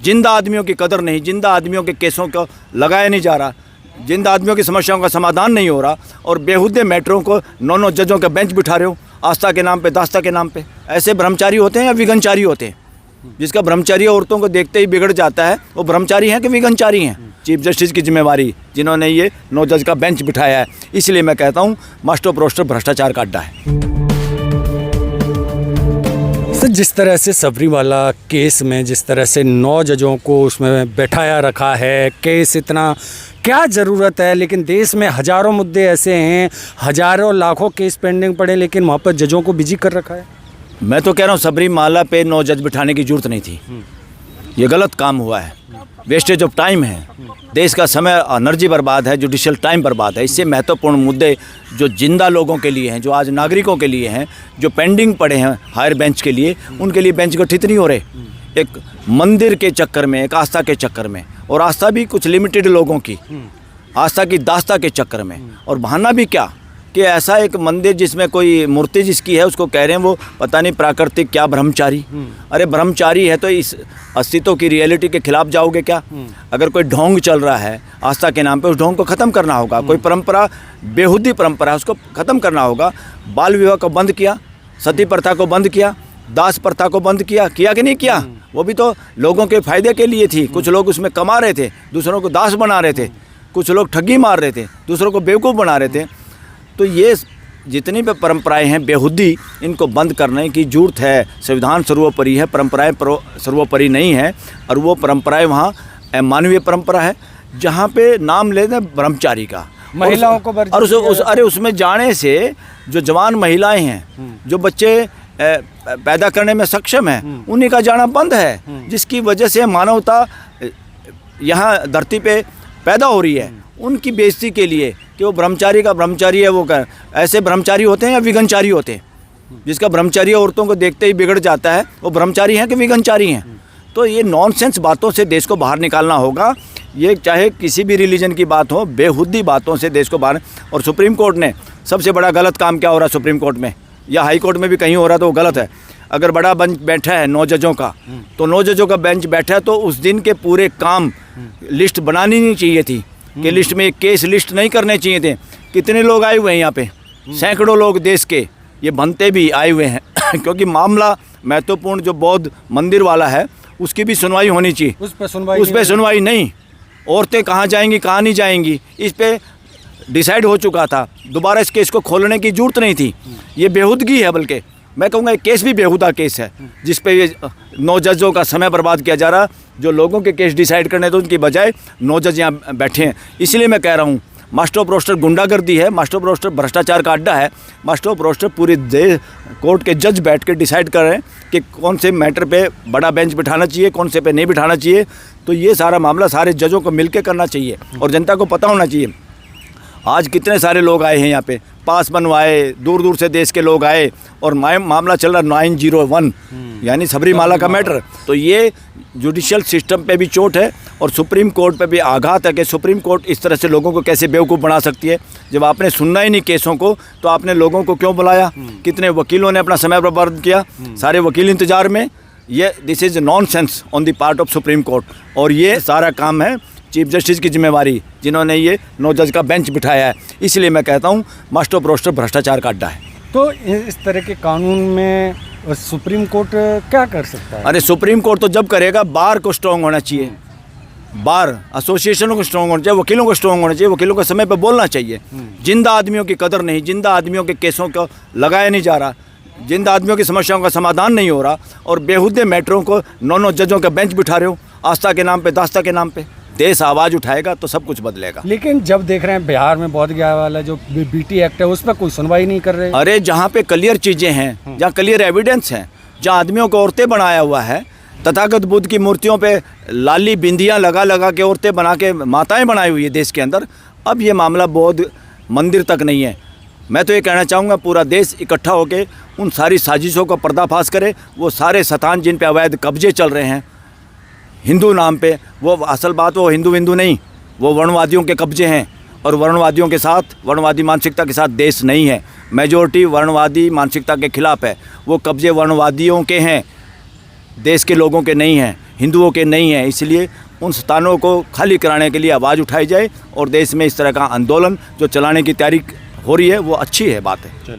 जिंदा आदमियों की कदर नहीं, जिंदा आदमियों के केसों को लगाया नहीं जा रहा, जिंदा आदमियों की समस्याओं का समाधान नहीं हो रहा, और बेहुदे मैटरों को 9 जजों के बेंच बिठा रहे हो आस्था के नाम पे, दास्ता के नाम पे। ऐसे ब्रह्मचारी होते हैं या विघनचारी होते हैं? जिसका ब्रह्मचारी औरतों को देखते ही बिगड़ जाता है, वो ब्रह्मचारी हैं कि विघनचारी हैं? चीफ जस्टिस की जिम्मेवारी जिन्होंने ये 9 जज का बेंच बिठाया है, इसलिए मैं कहता हूँ मास्टर प्रोस्टर भ्रष्टाचार का अड्डा है। सर, जिस तरह से सबरीमाला केस में जिस तरह से 9 जजों को उसमें बैठाया रखा है, केस इतना क्या ज़रूरत है, लेकिन देश में हज़ारों मुद्दे ऐसे हैं, हज़ारों लाखों केस पेंडिंग पड़े, लेकिन वहाँ पर जजों को बिजी कर रखा है। मैं तो कह रहा हूँ सबरीमाला पे 9 जज बिठाने की जरूरत नहीं थी। ये गलत काम हुआ है, वेस्टेज ऑफ टाइम है, देश का समय एनर्जी बर्बाद है, जुडिशियल टाइम बर्बाद है। इससे महत्वपूर्ण मुद्दे जो जिंदा लोगों के लिए हैं, जो आज नागरिकों के लिए हैं, जो पेंडिंग पड़े हैं हायर बेंच के लिए, उनके लिए बेंच गठित नहीं हो रहे। एक मंदिर के चक्कर में, एक आस्था के चक्कर में, और आस्था भी कुछ लिमिटेड लोगों की, आस्था की दास्ता के चक्कर में, और बहाना भी क्या कि ऐसा एक मंदिर जिसमें कोई मूर्ति जिसकी है उसको कह रहे हैं वो पता नहीं प्राकृतिक क्या ब्रह्मचारी। अरे ब्रह्मचारी है तो इस अस्तित्व की रियलिटी के खिलाफ जाओगे क्या? अगर कोई ढोंग चल रहा है आस्था के नाम पे, उस ढोंग को ख़त्म करना होगा। कोई परंपरा बेहुदी परंपरा है, उसको ख़त्म करना होगा। बाल विवाह को बंद किया, सती प्रथा को बंद किया, दास प्रथा को बंद किया कि नहीं किया? वो भी तो लोगों के फ़ायदे के लिए थी। कुछ लोग उसमें कमा रहे थे, दूसरों को दास बना रहे थे, कुछ लोग ठगी मार रहे थे, दूसरों को बेवकूफ़ बना रहे थे। तो ये जितनी भी परंपराएं हैं बेहुदी, इनको बंद करने की जरूरत है। संविधान सर्वोपरि है, परंपराएं सर्वोपरि नहीं है, और वो परंपराएं वहाँ मानवीय परंपरा है जहाँ पे नाम लेते हैं ब्रह्मचारी का, महिलाओं को अरे उसमें जाने से जो जवान महिलाएं हैं, जो बच्चे पैदा करने में सक्षम हैं, उन्हीं का जाना बंद है, जिसकी वजह से मानवता यहाँ धरती पे पैदा हो रही है। उनकी बेइज्जती के लिए कि वो ब्रह्मचारी का ब्रह्मचारी है, वो कर ऐसे ब्रह्मचारी होते हैं या विघनचारी होते हैं? जिसका ब्रह्मचारी औरतों को देखते ही बिगड़ जाता है, वो ब्रह्मचारी हैं कि विघनचारी हैं? तो ये नॉनसेंस बातों से देश को बाहर निकालना होगा। ये चाहे किसी भी रिलीजन की बात हो, बेहुदी बातों से देश को बाहर। और सुप्रीम कोर्ट ने सबसे बड़ा गलत काम क्या हो रहा है सुप्रीम कोर्ट में या हाई कोर्ट में भी कहीं हो रहा तो वो गलत है। अगर बड़ा बेंच बैठा है 9 जजों का, तो 9 जजों का बेंच बैठा है तो उस दिन के पूरे काम लिस्ट बनानी नहीं चाहिए थी कि लिस्ट में केस लिस्ट नहीं करने चाहिए थे। कितने लोग आए हुए हैं यहाँ पे? सैकड़ों लोग देश के, ये बनते भी आए हुए हैं क्योंकि मामला महत्वपूर्ण जो बौद्ध मंदिर वाला है उसकी भी सुनवाई होनी चाहिए। उस पर सुनवाई नहीं। औरतें कहाँ जाएंगी, कहाँ नहीं जाएंगी, इस पे डिसाइड हो चुका था। दोबारा इस केस को खोलने की जरूरत नहीं थी। ये बेहुदगी है, बल्कि मैं कहूँगा ये केस भी बेहुदा केस है, जिस पे ये 9 जजों का समय बर्बाद किया जा रहा। जो लोगों के केस डिसाइड करने तो उनकी बजाय 9 जज यहाँ बैठे हैं। इसलिए मैं कह रहा हूँ मास्टर प्रोस्टर गुंडागर्दी है, मास्टर प्रोस्टर भ्रष्टाचार का अड्डा है। मास्टर प्रोस्टर पूरे देश कोर्ट के जज बैठ के डिसाइड कर रहे हैं कि कौन से मैटर पे बड़ा बेंच बिठाना चाहिए, कौन से पे नहीं बिठाना चाहिए। तो ये सारा मामला सारे जजों को मिलकर करना चाहिए और जनता को पता होना चाहिए। आज कितने सारे लोग आए हैं यहाँ पे, पास बनवाए, दूर दूर से देश के लोग आए, और मामला चल रहा 901 यानी सबरीमाला का मैटर। तो ये जुडिशियल सिस्टम पे भी चोट है और सुप्रीम कोर्ट पे भी आघात है कि सुप्रीम कोर्ट इस तरह से लोगों को कैसे बेवकूफ़ बना सकती है। जब आपने सुनना ही नहीं केसों को तो आपने लोगों को क्यों बुलाया? कितने वकीलों ने अपना समय बर्बाद किया, सारे वकील इंतजार में। ये this is nonsense on the part of supreme court, और ये सारा काम है चीफ जस्टिस की जिम्मेवारी जिन्होंने ये 9 जज का बेंच बिठाया है। इसलिए मैं कहता हूँ मास्टर प्रोस्टर भ्रष्टाचार का अड्डा है। तो इस तरह के कानून में सुप्रीम कोर्ट क्या कर सकता है? अरे सुप्रीम कोर्ट तो जब करेगा, बार को स्ट्रॉन्ग होना चाहिए, बार एसोसिएशनों को स्ट्रॉन्ग होना चाहिए, वकीलों को स्ट्रॉन्ग होना चाहिए, वकीलों को समय पर बोलना चाहिए। जिंदा आदमियों की कदर नहीं, जिंदा आदमियों के केसों को लगाया नहीं जा रहा, जिंदा आदमियों की समस्याओं का समाधान नहीं हो रहा, और बेहुदे मैटरों को 9 जजों का बेंच बिठा रहे हो आस्था के नाम पे, दास्ता के नाम पे। देश आवाज़ उठाएगा तो सब कुछ बदलेगा। लेकिन जब देख रहे हैं बिहार में बोध गया वाला जो बीटी एक्ट है उस पर कोई सुनवाई नहीं कर रहे। अरे जहाँ पे क्लियर चीज़ें हैं, जहाँ क्लियर एविडेंस हैं, जहाँ आदमियों को औरतें बनाया हुआ है, तथागत बुद्ध की मूर्तियों पे लाली बिंदियाँ लगा लगा के औरतें बना के माताएं बनाई हुई है देश के अंदर। अब ये मामला बौद्ध मंदिर तक नहीं है। मैं तो ये कहना चाहूँगा पूरा देश इकट्ठा होकर उन सारी साजिशों का पर्दाफाश करे। वो सारे शतान जिन पे अवैध कब्जे चल रहे हैं हिंदू नाम पे, वो असल बात वो हिंदू नहीं, वो वर्णवादियों के कब्जे हैं, और वर्णवादियों के साथ, वर्णवादी मानसिकता के साथ देश नहीं है। मेजॉरिटी वर्णवादी मानसिकता के खिलाफ है। वो कब्जे वर्णवादियों के हैं, देश के लोगों के नहीं हैं। हिंदुओं के नहीं हैं, इसलिए उन स्थानों को खाली कराने के लिए आवाज़ उठाई जाए और देश में इस तरह का आंदोलन जो चलाने की तैयारी हो रही है वो अच्छी है बात है।